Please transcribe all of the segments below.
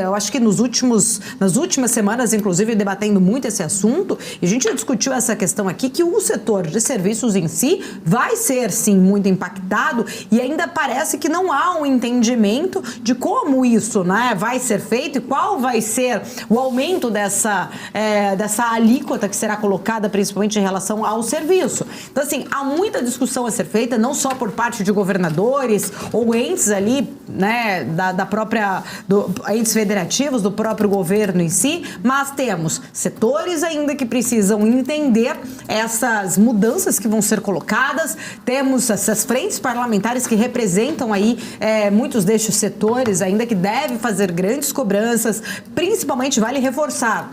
Eu acho que nas últimas semanas, inclusive, debatendo muito esse assunto, e a gente discutiu essa questão aqui, que o setor de serviços em si vai ser, sim, muito impactado, e ainda parece que não há um entendimento de como isso, né, vai ser feito e qual vai ser o aumento dessa alíquota que será colocada, principalmente em relação ao serviço. Então, assim, há muita discussão a ser feita, não só por parte de governadores ou entes ali, né, entes federativos, do próprio governo em si, mas temos setores ainda que precisam entender essas mudanças que vão ser colocadas, temos essas frentes parlamentares que representam aí muitos destes setores ainda que devem fazer grandes cobranças, principalmente vale reforçar.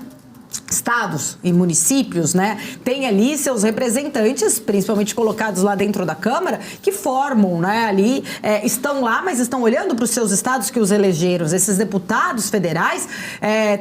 Estados e municípios, né, têm ali seus representantes, principalmente colocados lá dentro da Câmara, que formam, né, ali, estão lá, mas estão olhando para os seus estados que os elegeram. Esses deputados federais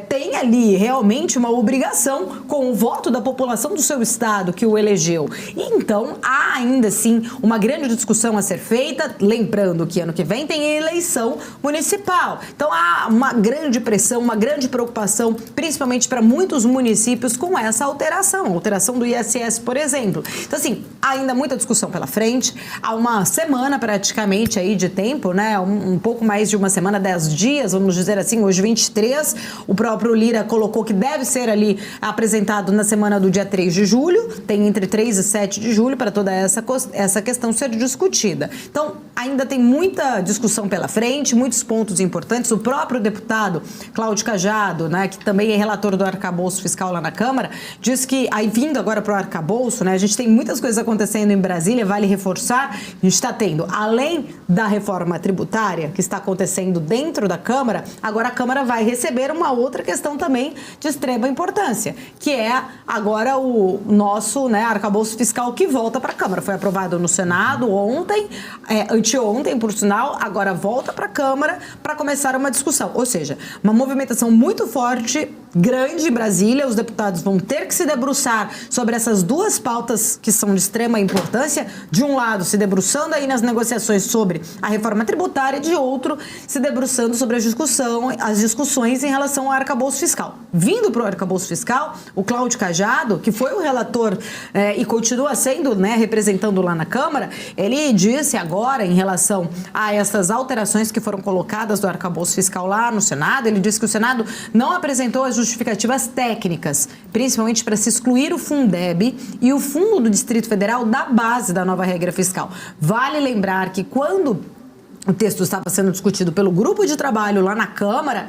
têm ali realmente uma obrigação com o voto da população do seu estado que o elegeu. E então, há ainda assim uma grande discussão a ser feita, lembrando que ano que vem tem eleição municipal. Então, há uma grande pressão, uma grande preocupação, principalmente para muitos municípios com essa alteração do ISS, por exemplo. Então, assim, ainda muita discussão pela frente, há uma semana praticamente aí de tempo, né, um pouco mais de uma semana, 10 dias, vamos dizer assim, hoje 23, o próprio Lira colocou que deve ser ali apresentado na semana do dia 3 de julho, tem entre 3 e 7 de julho para toda essa questão ser discutida. Então, ainda tem muita discussão pela frente, muitos pontos importantes. O próprio deputado Cláudio Cajado, né, que também é relator do arcabouço fiscal lá na Câmara, diz que, aí vindo agora para o arcabouço, né, a gente tem muitas coisas acontecendo em Brasília, vale reforçar, a gente está tendo, além da reforma tributária que está acontecendo dentro da Câmara, agora a Câmara vai receber uma outra questão também de extrema importância, que é agora o nosso, né, arcabouço fiscal que volta para a Câmara. Foi aprovado no Senado ontem, anteontem, por sinal, agora volta para a Câmara para começar uma discussão, ou seja, uma movimentação muito forte, grande em Brasília. Os deputados vão ter que se debruçar sobre essas duas pautas que são de extrema importância. De um lado, se debruçando aí nas negociações sobre a reforma tributária, e de outro, se debruçando sobre as discussões em relação ao arcabouço fiscal. Vindo para o arcabouço fiscal, o Cláudio Cajado, que foi o relator e continua sendo, né, representando lá na Câmara, ele disse agora em relação a essas alterações que foram colocadas do arcabouço fiscal lá no Senado, ele disse que o Senado não apresentou as justificativas técnicas, principalmente para se excluir o Fundeb e o Fundo do Distrito Federal da base da nova regra fiscal. Vale lembrar que quando o texto estava sendo discutido pelo grupo de trabalho lá na Câmara,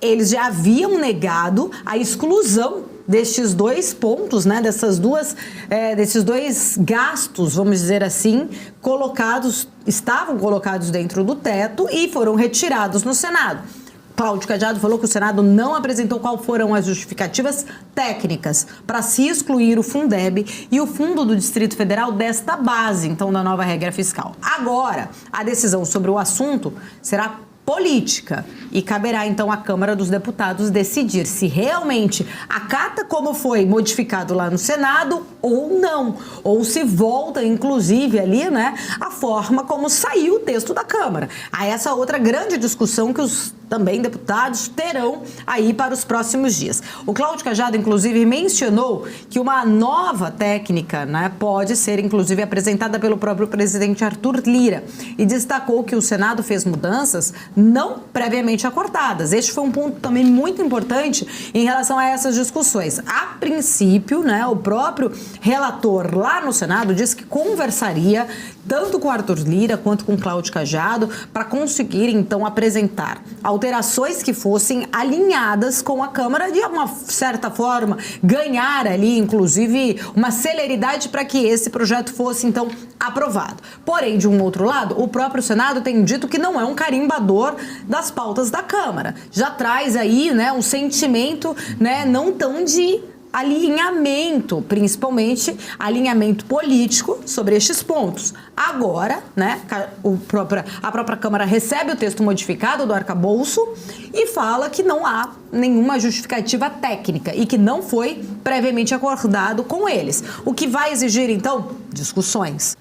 eles já haviam negado a exclusão destes dois pontos, né, desses dois gastos, vamos dizer assim, estavam colocados dentro do teto e foram retirados no Senado. Cláudio Cajado falou que o Senado não apresentou quais foram as justificativas técnicas para se excluir o Fundeb e o Fundo do Distrito Federal desta base, então, da nova regra fiscal. Agora, a decisão sobre o assunto será política e caberá então à Câmara dos Deputados decidir se realmente acata como foi modificado lá no Senado ou não, ou se volta inclusive ali, né, a forma como saiu o texto da Câmara. Há essa outra grande discussão que os também deputados terão aí para os próximos dias. O Cláudio Cajado, inclusive, mencionou que uma nova técnica, né, pode ser, inclusive, apresentada pelo próprio presidente Arthur Lira e destacou que o Senado fez mudanças não previamente acordadas. Este foi um ponto também muito importante em relação a essas discussões. A princípio, né, o próprio relator lá no Senado disse que conversaria tanto com Arthur Lira quanto com Cláudio Cajado para conseguir, então, apresentar alterações que fossem alinhadas com a Câmara de uma certa forma, ganhar ali, inclusive, uma celeridade para que esse projeto fosse, então, aprovado. Porém, de um outro lado, o próprio Senado tem dito que não é um carimbador das pautas da Câmara. Já traz aí, né, um sentimento, né, não tão de alinhamento, principalmente alinhamento político sobre estes pontos. Agora, né, a própria Câmara recebe o texto modificado do arcabouço e fala que não há nenhuma justificativa técnica e que não foi previamente acordado com eles, o que vai exigir, então, discussões.